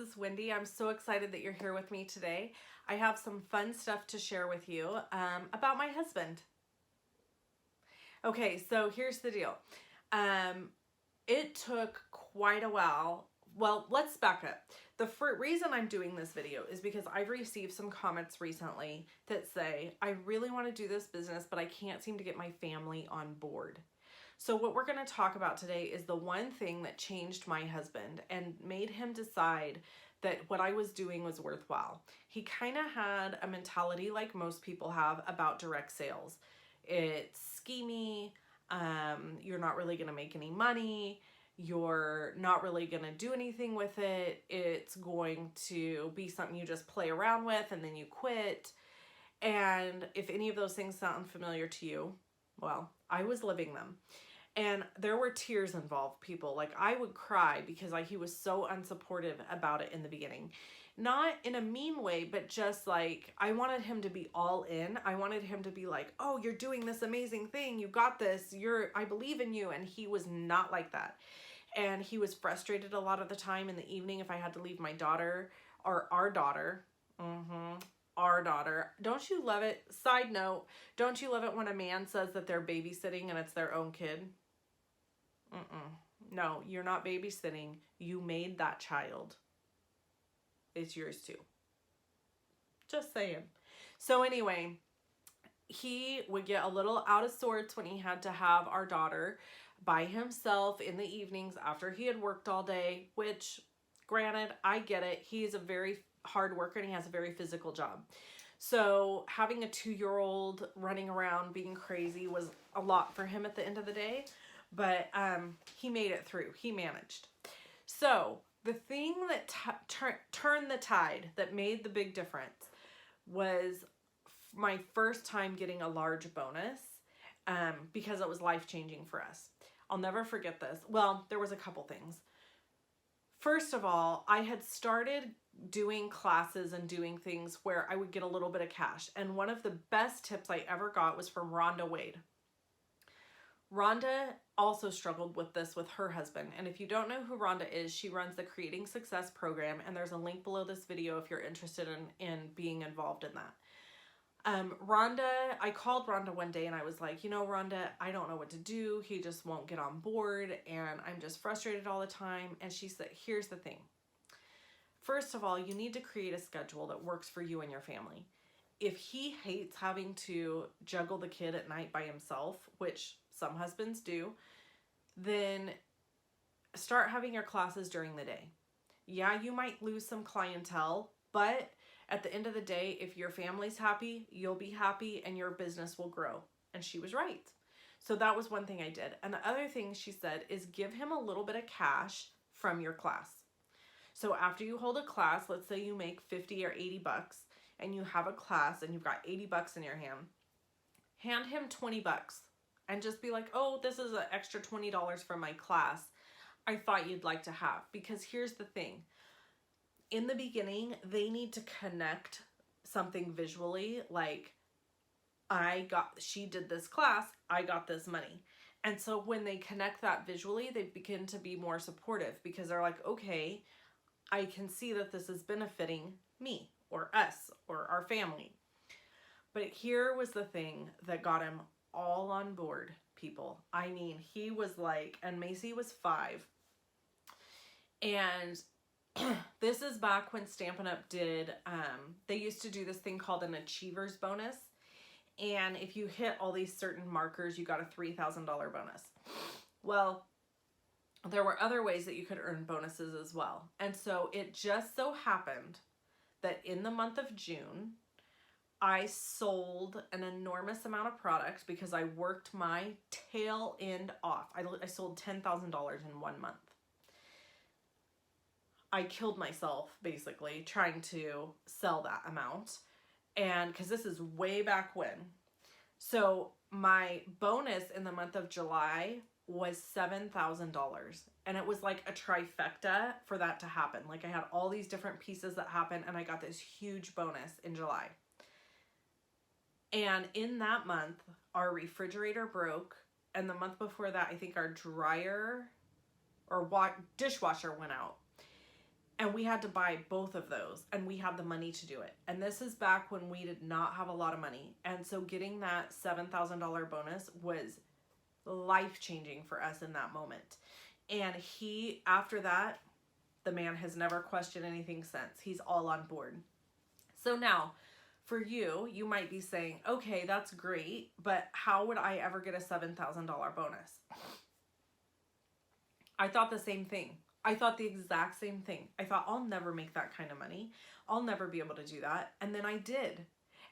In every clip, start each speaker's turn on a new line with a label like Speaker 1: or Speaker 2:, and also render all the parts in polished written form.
Speaker 1: is Wendy. I'm so excited that you're here with me today. I have some fun stuff to share with you about my husband. Okay, so here's the deal. It took quite a while. Well, let's back up. The reason I'm doing this video is because I've received some comments recently that say, I really want to do this business, but I can't seem to get my family on board. So what we're going to talk about today is the one thing that changed my husband and made him decide that what I was doing was worthwhile. He kind of had a mentality like most people have about direct sales. It's schemy. You're not really going to make any money. You're not really going to do anything with it. It's going to be something you just play around with and then you quit. And if any of those things sound familiar to you, well, I was living them. And there were tears involved, people. Like, I would cry because he was so unsupportive about it in the beginning. Not in a mean way, but just like, I wanted him to be all in. I wanted him to be like, oh, you're doing this amazing thing. You got this. I believe in you. And he was not like that. And he was frustrated a lot of the time in the evening if I had to leave my daughter or our daughter. Our daughter. Don't you love it? Side note, don't you love it when a man says that they're babysitting and it's their own kid? No, you're not babysitting. You made that child. It's yours too. Just saying. So anyway, he would get a little out of sorts when he had to have our daughter by himself in the evenings after he had worked all day, which, granted, I get it. He's a very hard worker and he has a very physical job. So having a 2-year-old running around being crazy was a lot for him at the end of the day. But he made it through. He managed. So the thing that turned the tide, that made the big difference, was my first time getting a large bonus because it was life-changing for us. I'll never forget this. Well, there was a couple things. First of all, I had started doing classes and doing things where I would get a little bit of cash. And one of the best tips I ever got was from Rhonda Wade. Rhonda also struggled with this with her husband. And if you don't know who Rhonda is, she runs the Creating Success program. And there's a link below this video if you're interested in being involved in that. I called Rhonda one day and I was like, you know, Rhonda, I don't know what to do. He just won't get on board and I'm just frustrated all the time. And she said, here's the thing. First of all, you need to create a schedule that works for you and your family. If he hates having to juggle the kid at night by himself, which some husbands do, then start having your classes during the day. Yeah, you might lose some clientele, but at the end of the day, if your family's happy, you'll be happy and your business will grow. And she was right. So that was one thing I did. And the other thing she said is give him a little bit of cash from your class. So after you hold a class, let's say you make 50 or 80 bucks and you have a class and you've got 80 bucks in your hand him 20 bucks and just be like, oh, this is an extra $20 from my class I thought you'd like to have. Because here's the thing. In the beginning, they need to connect something visually, like she did this class, I got this money. And so when they connect that visually, they begin to be more supportive because they're like, okay, I can see that this is benefiting me or us or our family. But here was the thing that got him all on board, people. I mean, he was like, and Macy was 5. And this is back when Stampin' Up! Did, they used to do this thing called an Achievers bonus. And if you hit all these certain markers, you got a $3,000 bonus. Well, there were other ways that you could earn bonuses as well. And so it just so happened that in the month of June, I sold an enormous amount of product because I worked my tail end off. I sold $10,000 in 1 month. I killed myself basically trying to sell that amount. And because this is way back when. So my bonus in the month of July was $7,000. And it was like a trifecta for that to happen. Like I had all these different pieces that happened and I got this huge bonus in July. And in that month, our refrigerator broke. And the month before that, I think our dryer or dishwasher went out. And we had to buy both of those, and we had the money to do it. And this is back when we did not have a lot of money. And so getting that $7,000 bonus was life-changing for us in that moment. And he, after that, the man has never questioned anything since. He's all on board. So now, for you, you might be saying, okay, that's great, but how would I ever get a $7,000 bonus? I thought the same thing. I thought the exact same thing. I thought, I'll never make that kind of money. I'll never be able to do that. And then I did.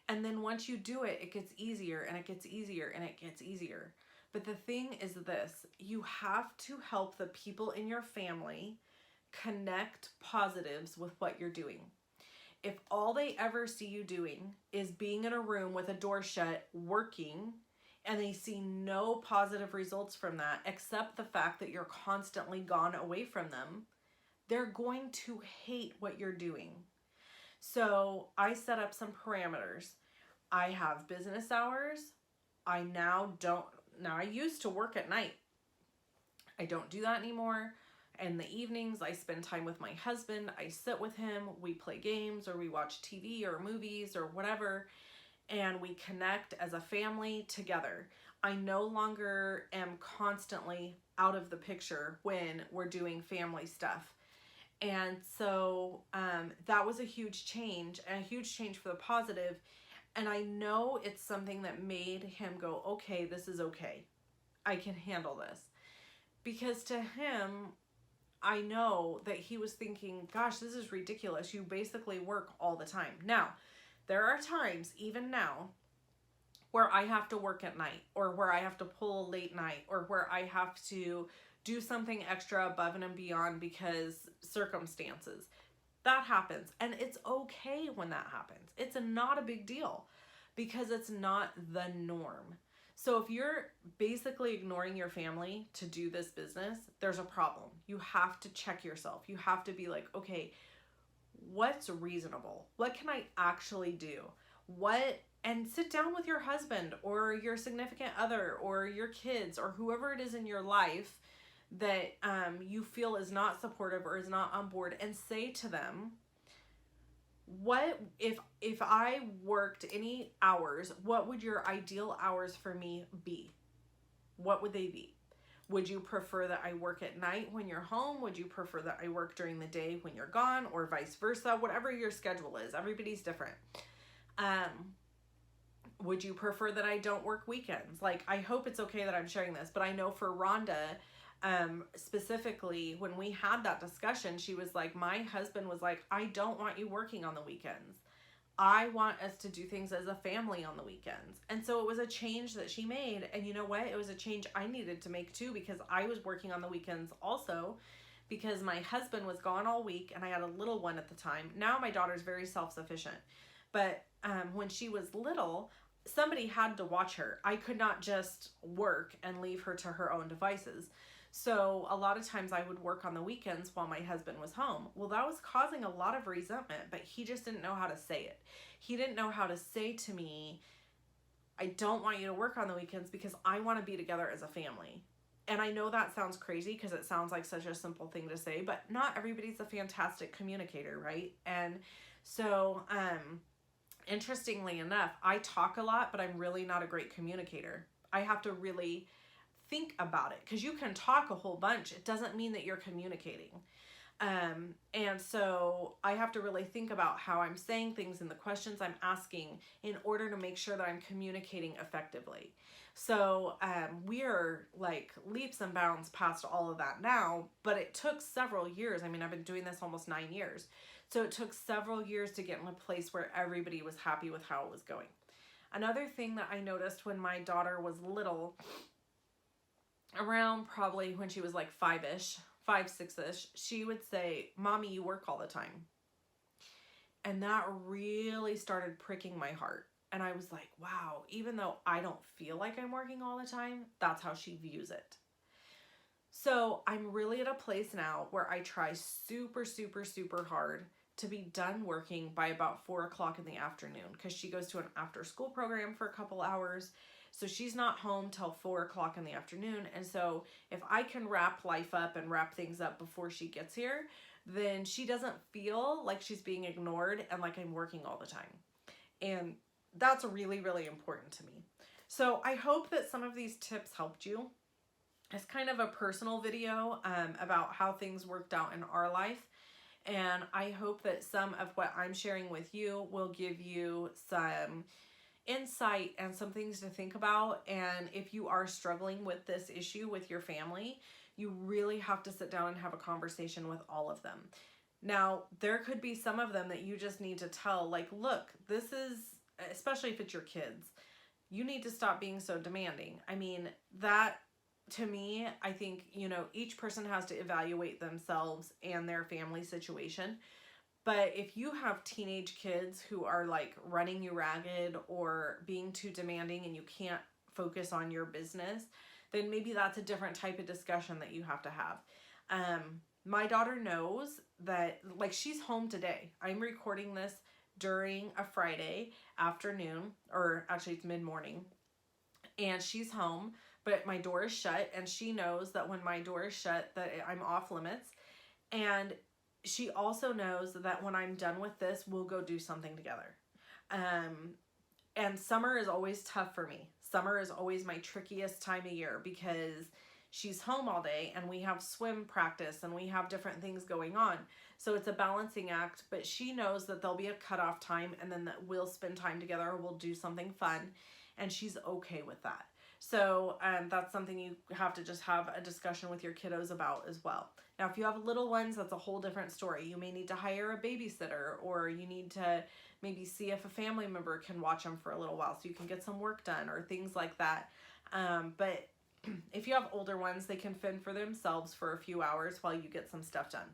Speaker 1: And then once you do it, it gets easier and it gets easier and it gets easier. But the thing is this, you have to help the people in your family connect positives with what you're doing. If all they ever see you doing is being in a room with a door shut, working, and they see no positive results from that, except the fact that you're constantly gone away from them, they're going to hate what you're doing. So I set up some parameters. I have business hours. I used to work at night. I don't do that anymore. In the evenings, I spend time with my husband. I sit with him. We play games or we watch TV or movies or whatever. And we connect as a family together. I no longer am constantly out of the picture when we're doing family stuff. And so that was a huge change for the positive. And I know it's something that made him go, okay, this is okay. I can handle this. Because to him, I know that he was thinking, gosh, this is ridiculous. You basically work all the time. Now, there are times, even now, where I have to work at night or where I have to pull a late night or where I have to do something extra above and beyond because circumstances. That happens. And it's okay when that happens. It's not a big deal because it's not the norm. So if you're basically ignoring your family to do this business, there's a problem. You have to check yourself. You have to be like, okay, what's reasonable? What can I actually do? And sit down with your husband or your significant other or your kids or whoever it is in your life that you feel is not supportive or is not on board, and say to them, what if I worked any hours, what would your ideal hours for me be? What would they be? Would you prefer that I work at night when you're home? Would you prefer that I work during the day when you're gone, or vice versa? Whatever your schedule is, everybody's different. Would you prefer that I don't work weekends? Like, I hope it's okay that I'm sharing this, but I know for Rhonda, specifically, when we had that discussion, she was like, my husband was like, I don't want you working on the weekends. I want us to do things as a family on the weekends. And so it was a change that she made. And you know what? It was a change I needed to make too, because I was working on the weekends also because my husband was gone all week and I had a little one at the time. Now my daughter's very self-sufficient. But when she was little, somebody had to watch her. I could not just work and leave her to her own devices. So a lot of times I would work on the weekends while my husband was home. Well, that was causing a lot of resentment, but he just didn't know how to say it. He didn't know how to say to me, I don't want you to work on the weekends because I want to be together as a family. And I know that sounds crazy because it sounds like such a simple thing to say, but not everybody's a fantastic communicator, right? And so, interestingly enough, I talk a lot, but I'm really not a great communicator. I have to really think about it, because you can talk a whole bunch. It doesn't mean that you're communicating. And so I have to really think about how I'm saying things and the questions I'm asking in order to make sure that I'm communicating effectively. So we are like leaps and bounds past all of that now, but it took several years. I mean, I've been doing this almost 9 years. So it took several years to get in a place where everybody was happy with how it was going. Another thing that I noticed when my daughter was little, around probably when she was like 5-ish, 5, 6-ish, she would say, Mommy, you work all the time. And that really started pricking my heart. And I was like, wow, even though I don't feel like I'm working all the time, that's how she views it. So I'm really at a place now where I try super, super, super hard to be done working by about 4 o'clock in the afternoon, because she goes to an after school program for a couple hours. So she's not home till 4 o'clock in the afternoon. And so if I can wrap life up and wrap things up before she gets here, then she doesn't feel like she's being ignored and like I'm working all the time. And that's really, really important to me. So I hope that some of these tips helped you. It's kind of a personal video about how things worked out in our life. And I hope that some of what I'm sharing with you will give you some insight and some things to think about. And if you are struggling with this issue with your family, you really have to sit down and have a conversation with all of them. Now, there could be some of them that you just need to tell, like, look, this is, especially if it's your kids, you need to stop being so demanding. I mean, that to me, I think, you know, each person has to evaluate themselves and their family situation. But if you have teenage kids who are like running you ragged or being too demanding and you can't focus on your business, then maybe that's a different type of discussion that you have to have. My daughter knows that, like, she's home today. I'm recording this during a Friday afternoon, or actually it's mid-morning, and she's home, but my door is shut, and she knows that when my door is shut that I'm off limits. And she also knows that when I'm done with this, we'll go do something together. And summer is always tough for me. Summer is always my trickiest time of year because she's home all day and we have swim practice and we have different things going on. So it's a balancing act, but she knows that there'll be a cutoff time and then that we'll spend time together or we'll do something fun, and she's okay with that. So that's something you have to just have a discussion with your kiddos about as well. Now, if you have little ones, that's a whole different story. You may need to hire a babysitter, or you need to maybe see if a family member can watch them for a little while so you can get some work done or things like that. But if you have older ones, they can fend for themselves for a few hours while you get some stuff done.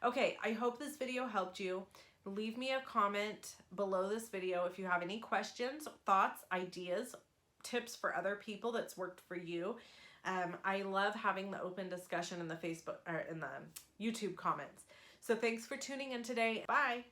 Speaker 1: Okay, I hope this video helped you. Leave me a comment below this video if you have any questions, thoughts, ideas, tips for other people that's worked for you. I love having the open discussion in the Facebook or in the YouTube comments. So thanks for tuning in today. Bye.